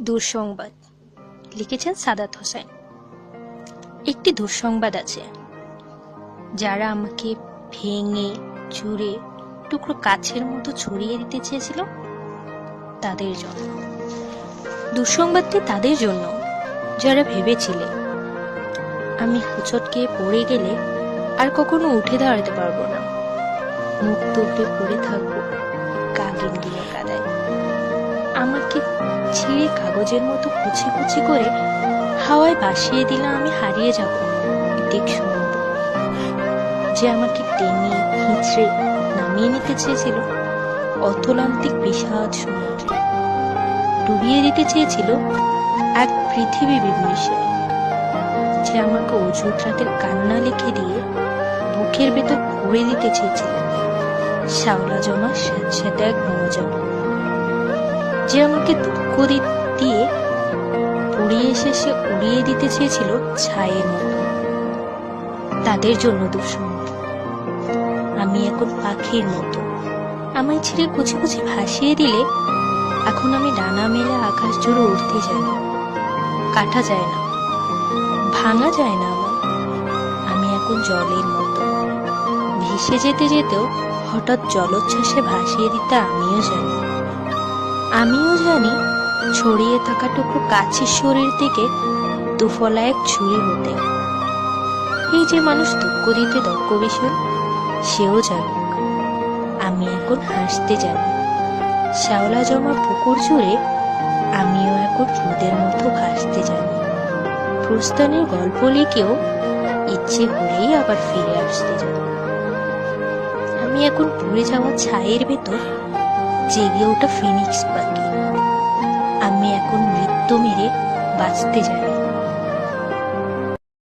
দুঃসংবাদ লিখেছেন সাদাত হোসেন। একটি দুঃসংবাদ আছে, যারা আমাকে ভেঙে চুরে টুকরো কাছের মতো ছড়িয়ে দিতে চেয়েছিল তাদের জন্য। দুঃসংবাদটি তাদের জন্য যারা ভেবেছিলে আমি হোঁচট খেয়ে পড়ে গেলে আর কখনো উঠে দাঁড়াতে পারবো না, মুখ তুবড়ে পড়ে থাকবো কাগিন দিয়ে কাদায়। আমাকে ছিঁড়ে কাগজের মতো কুচি কুচি করে হাওয়ায় ভাসিয়ে দিলে আমি হারিয়ে যাব দিক সমুদ্র। যে আমাকে টেনে হিঁচড়ে নামিয়ে নিতে চেয়েছিল অতলান্তিক বিষাদ সমুদ্রে, ডুবিয়ে দিতে চেয়েছিল এক পৃথিবী বিমৃষে। যে আমাকে অযুত রাতের কান্না লিখে দিয়ে বুকের ভেতর ভরে দিতে চেয়েছিল শ্যাওলা জমা স্যাঁতস্যাঁতে এক নৌযান। যে আমাকে দুঃখ দিয়ে পুড়িয়ে শেষে উড়িয়ে দিতে চেয়েছিল ছায়ের মতো, তাদের জন্য দুঃসংবাদ। আমি এখন পাখির মতো, আমায় ছেড়ে কুচি কুচি ভাসিয়ে দিলে এখন আমি ডানা মেলে আকাশ জুড়ে উঠতে যাই। কাটা যায় না, ভাঙা যায় না আমার। আমি এখন জলের মতো, ভেসে যেতে যেতেও হঠাৎ জলোচ্ছ্বাসে ভাসিয়ে দিতে আমিও জানি ছড়িয়ে থাকা টুকরো কাছের শরীর থেকে দুফলা এক ছুরি হতে। এই যে মানুষ দুঃখ দিতে দক্ষ ভীষণ, সেও জানুক আমি এখন হাসতে জানি। শ্যাওলা জমা পুকুর জুড়ে আমিও এখন রোদের মতো ভাসতে জানি। প্রস্থানের গল্প লিখেও ইচ্ছে হলেই আবার ফিরে আসতে জানি। আমি এখন পুড়ে যাওয়া ছায়ের ভেতর জেগে ওঠা ফিনিক্স পাখি। আমি এখন মৃত্যু মেরে বাঁচতে জানি।